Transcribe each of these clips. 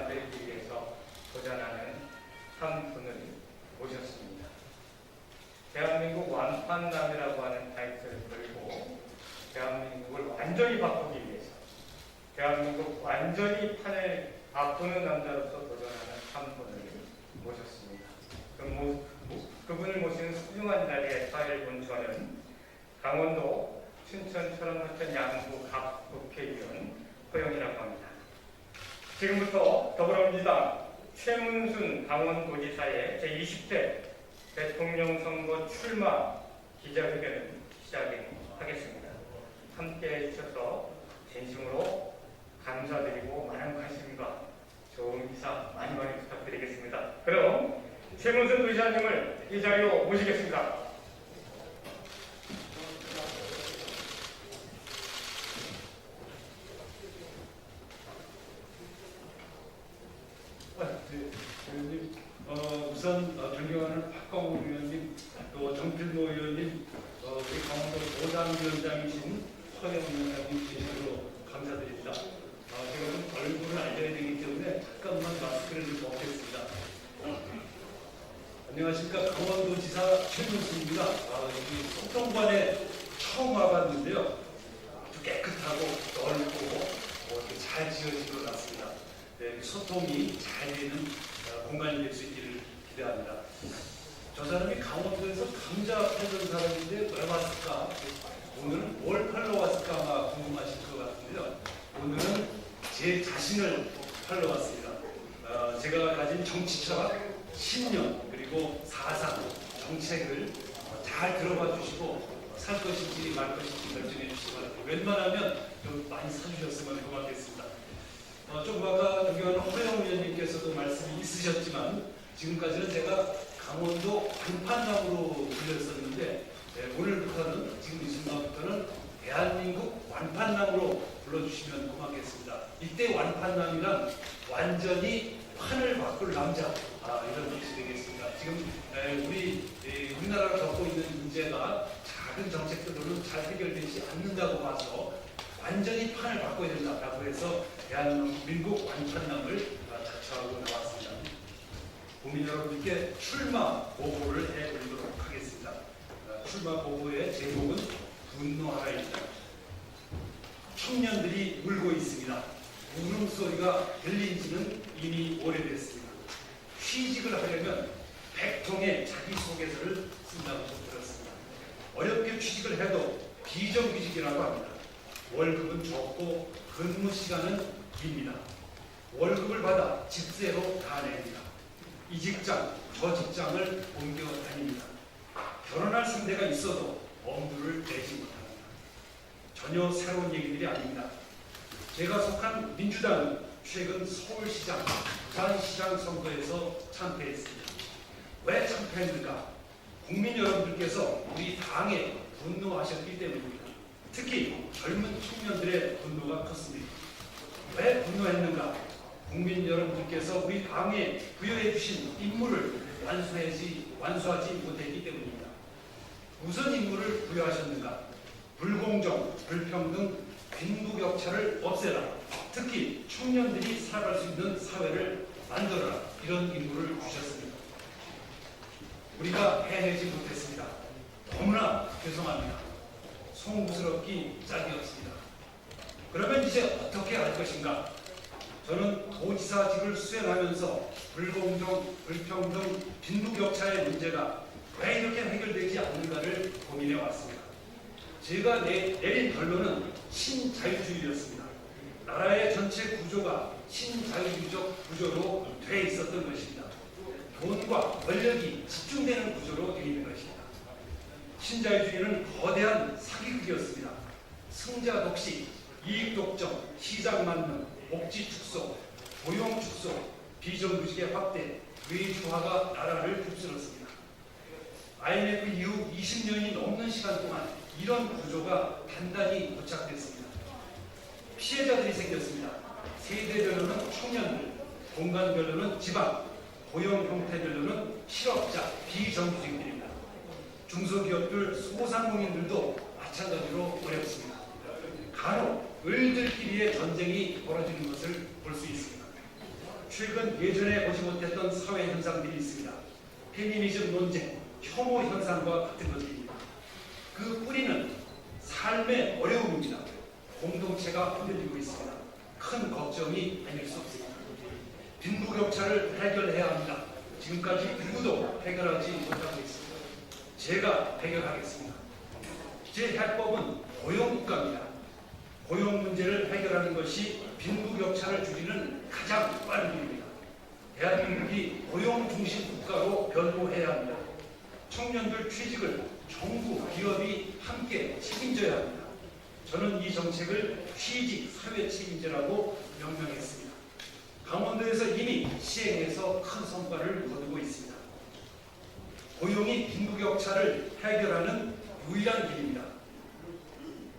만들기 위해서 도전하는 한 분을 모셨습니다. 대한민국 완판남이라고 하는 타이틀을 걸고 대한민국을 완전히 바꾸기 위해서 대한민국 완전히 판을 바꾸는 남자로서 도전하는 한 분을 모셨습니다. 그분을 모시는 소중한 자리에 사회를 본 저는 강원도 춘천 철원구청 양구 각 국회의원 허영이라고 합니다. 지금부터 더불어민주당 최문순 강원도지사의 제20대 대통령 선거 출마 기자회견을 시작하겠습니다. 함께해 주셔서 진심으로 감사드리고 많은 관심과 좋은 기사 많이 부탁드리겠습니다. 그럼 최문순 도지사님을 이 자리로 모시겠습니다. 의원님, 우선 존경하는 박광훈 의원님, 또 정필모 의원님, 우리 강원도 도당위원장이신 허영 위원장님 진심으로 감사드립니다. 제가 좀 얼굴을 알려야 되기 때문에 잠깐만 마스크를 좀 벗겠습니다. 안녕하십니까, 강원도지사 최문순입니다. 여기 소통관에 처음 와봤는데요, 아주 깨끗하고 넓고 이렇게 잘 지어진 것 같습니다. 네, 소통이 잘 되는 공간이 될 수 있기를 기대합니다. 저 사람이 강원도에서 감자 팔던 사람인데 왜 왔을까? 오늘은 뭘 팔러 왔을까 아마 궁금하실 것 같은데요. 오늘은 제 자신을 팔러 왔습니다. 제가 가진 정치 철학, 신념, 그리고 사상, 정책을 잘 들어봐 주시고 살 것인지 말 것인지 결정해 주시기 바랍니다. 웬만하면 좀 많이 사주셨으면 고맙겠습니다. 조금 아까 존경하는 허영 의원님께서도 말씀이 있으셨지만 지금까지는 제가 강원도 완판남으로 불렸었는데 오늘부터는 지금 이 순간부터는 대한민국 완판남으로 불러주시면 고맙겠습니다. 이때 완판남이란 완전히 판을 바꿀 남자 이런 뜻이 되겠습니다. 지금 우리나라가 겪고 있는 문제가 작은 정책들로는 잘 해결되지 않는다고 봐서 완전히 판을 바꿔야 된다라고 해서 대한민국 완판남을 자처하고 나왔습니다. 국민 여러분께 출마 보고를 해드리도록 하겠습니다. 출마 보고의 제목은 분노하라입니다. 청년들이 울고 있습니다. 울음소리가 들린 지는 이미 오래됐습니다. 취직을 하려면 100통의 자기소개서를 쓴다고 들었습니다. 어렵게 취직을 해도 비정규직이라고 합니다. 월급은 적고 근무 시간은 깁니다. 월급을 받아 집세로 다 냅니다. 이 직장, 저 직장을 옮겨 다닙니다. 결혼할 상대가 있어도 엄두를 내지 못합니다. 전혀 새로운 얘기들이 아닙니다. 제가 속한 민주당은 최근 서울시장, 부산시장 선거에서 참패했습니다. 왜 참패했는가? 국민 여러분들께서 우리 당에 분노하셨기 때문입니다. 특히 젊은 청년들의 분노가 컸습니다. 왜 분노했는가? 국민 여러분들께서 우리 당에 부여해 주신 임무를 완수하지 못했기 때문입니다. 무슨 임무를 부여하셨는가? 불공정, 불평등, 빈부격차를 없애라. 특히 청년들이 살아갈 수 있는 사회를 만들어라. 이런 임무를 주셨습니다. 우리가 해내지 못했습니다. 너무나 죄송합니다. 송구스럽기 짝이 없습니다. 그러면 이제 어떻게 할 것인가? 저는 도지사직을 수행하면서 불공정, 불평등, 빈부격차의 문제가 왜 이렇게 해결되지 않는가를 고민해 왔습니다. 제가 내린 결론은 신자유주의였습니다. 나라의 전체 구조가 신자유주의적 구조로 돼 있었던 것입니다. 돈과 권력이 집중되는 구조로 되어 있는 것입니다. 신자유주의는 거대한 사기극이었습니다. 승자 독식, 이익 독점, 시장 만능, 복지 축소, 고용 축소, 비정규직의 확대, 외주화가 나라를 휩쓸었습니다. IMF 이후 20년이 넘는 시간 동안 이런 구조가 단단히 고착됐습니다. 피해자들이 생겼습니다. 세대별로는 청년들, 공간별로는 지방, 고용 형태별로는 실업자, 비정규직들입니다. 중소기업들, 소상공인들도 마찬가지로 어렵습니다. 간혹 을들끼리의 전쟁이 벌어지는 것을 볼 수 있습니다. 최근 예전에 보지 못했던 사회 현상들이 있습니다. 페미니즘 논쟁, 혐오 현상과 같은 것들입니다. 그 뿌리는 삶의 어려움입니다. 공동체가 흔들리고 있습니다. 큰 걱정이 아닐 수 없습니다. 빈부격차를 해결해야 합니다. 지금까지 누구도 해결하지 못하고 있습니다. 제가 해결하겠습니다. 제 해법은 고용국가입니다. 고용 문제를 해결하는 것이 빈부격차를 줄이는 가장 빠른 길입니다. 대한민국이 고용 중심 국가로 변모해야 합니다. 청년들 취직을 정부, 기업이 함께 책임져야 합니다. 저는 이 정책을 취직 사회 책임제라고 명명했습니다. 강원도에서 이미 시행해서 큰 성과를 거두고 있습니다. 고용이 빈부격차를 해결하는 유일한 길입니다.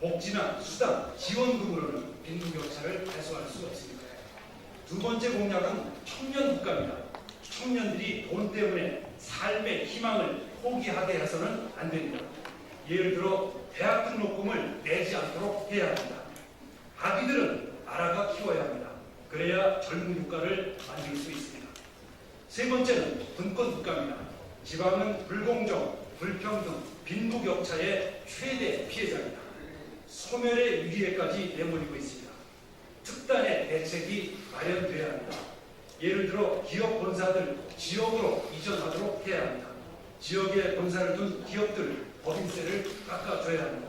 복지나 수당, 지원금으로는 빈부격차를 해소할 수 없습니다. 두 번째 공약은 청년 국가입니다. 청년들이 돈 때문에 삶의 희망을 포기하게 해서는 안 됩니다. 예를 들어 대학 등록금을 내지 않도록 해야 합니다. 아기들은 알아가 키워야 합니다. 그래야 젊은 국가를 만들 수 있습니다. 세 번째는 분권 국가입니다. 지방은 불공정, 불평등, 빈부격차의 최대 피해자입니다. 소멸의 위기에까지 내몰리고 있습니다. 특단의 대책이 마련돼야 합니다. 예를 들어 기업 본사들 지역으로 이전하도록 해야 합니다. 지역에 본사를 둔 기업들 법인세를 깎아줘야 합니다.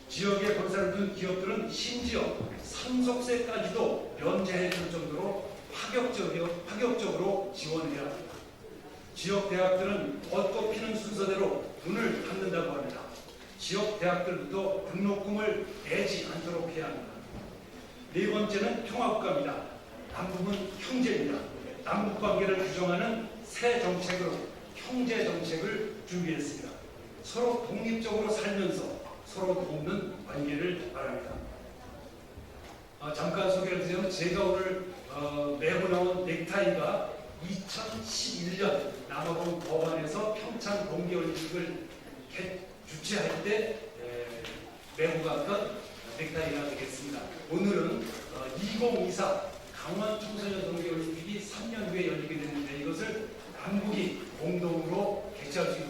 지역에 본사를 둔 기업들은 심지어 상속세까지도 면제해 줄 정도로 파격적으로 지원해야 합니다. 지역 대학들은 벚꽃 피는 순서대로 문을 닫는다고 합니다. 지역 대학들도 등록금을 내지 않도록 해야 합니다. 네 번째는 평화국가입니다. 남북은 형제입니다. 남북 관계를 규정하는 새 정책으로 형제 정책을 준비했습니다. 서로 독립적으로 살면서 서로 돕는 관계를 말합니다. 잠깐 소개를 드리자면 제가 오늘 메고 나온 넥타이가 2011년 남아공 법안에서 평창 동계올림픽을 주최할 때 메고 갔던 넥타이가 되겠습니다. 오늘은 2024 강원 청소년 동계올림픽이 3년 후에 열리게 되는데 이것을 남북이 공동으로 개최할 수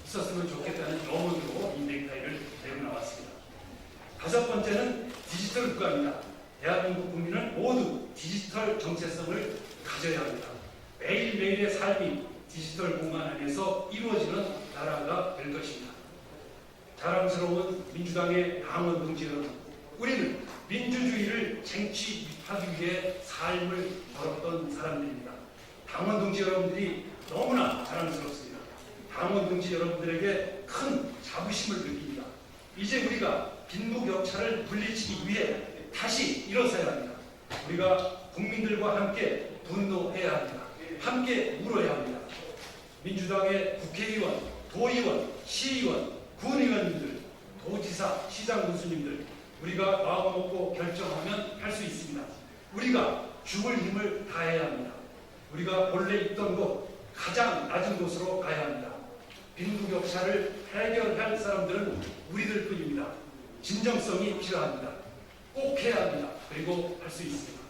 있었으면 좋겠다는 염원으로 이 넥타이를 메고 나왔습니다. 다섯 번째는 디지털 국가입니다. 대한민국 국민은 모두 디지털 정체성을 가져야 합니다. 매일매일의 삶이 디지털 공간 안에서 이루어지는 나라가 될 것입니다. 자랑스러운 민주당의 당원 동지 여러분, 우리는 민주주의를 쟁취하기 위해 삶을 걸었던 사람들입니다. 당원 동지 여러분들이 너무나 자랑스럽습니다. 당원 동지 여러분들에게 큰 자부심을 느낍니다. 이제 우리가 빈부격차를 물리치기 위해 다시 일어서야 합니다. 우리가 국민들과 함께 분노해야 합니다. 함께 울어야 합니다. 민주당의 국회의원, 도의원, 시의원, 군의원님들, 도지사, 시장 군수님들, 우리가 마음먹고 결정하면 할 수 있습니다. 우리가 죽을 힘을 다해야 합니다. 우리가 본래 있던 곳, 가장 낮은 곳으로 가야 합니다. 빈부격차를 해결할 사람들은 우리들 뿐입니다. 진정성이 필요합니다. 꼭 해야 합니다. 그리고 할 수 있습니다.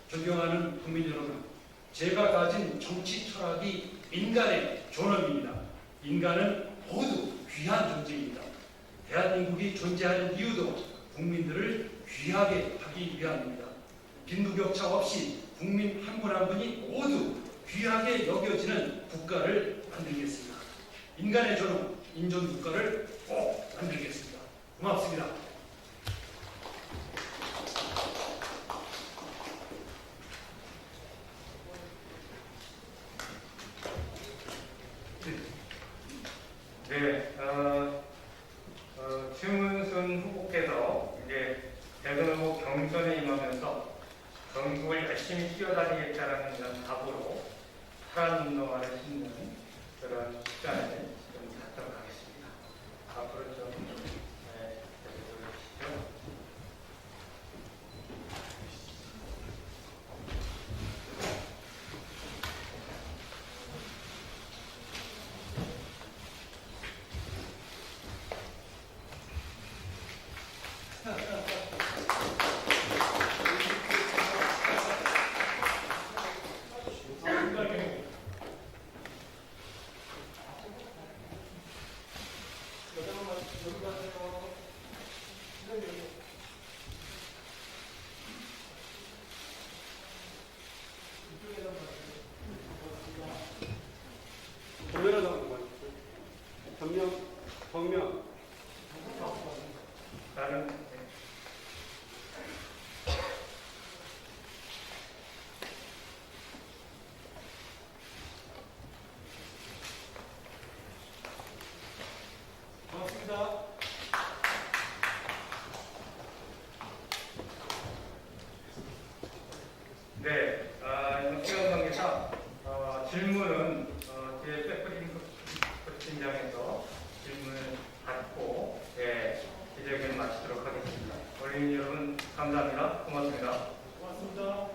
존경하는 국민 여러분, 제가 가진 정치 철학이 인간의 존엄입니다. 인간은 모두 귀한 존재입니다. 대한민국이 존재하는 이유도 국민들을 귀하게 하기 위함입니다. 빈부격차 없이 국민 한 분 한 분이 모두 귀하게 여겨지는 국가를 만들겠습니다. 인간의 존엄, 인존국가를 꼭 만들겠습니다. 고맙습니다. 네, 최문순 후보께서 이제 대선 후보 경선에 임하면서 전국을 열심히 뛰어다니겠다라는 이런 각오로 파란 운동화를 신는 그런 시간을 좀 갖도록 하겠습니다. 앞으로 좀 보여주시죠. 내려놓는 전명, 정명. 나는 고맙습니다. 네, 시간 관계상 질문은 뒤에 백프린장에서 질문을 받고 기자회견을 마치도록 하겠습니다. 어린이 여러분 감사합니다. 고맙습니다. 고맙습니다.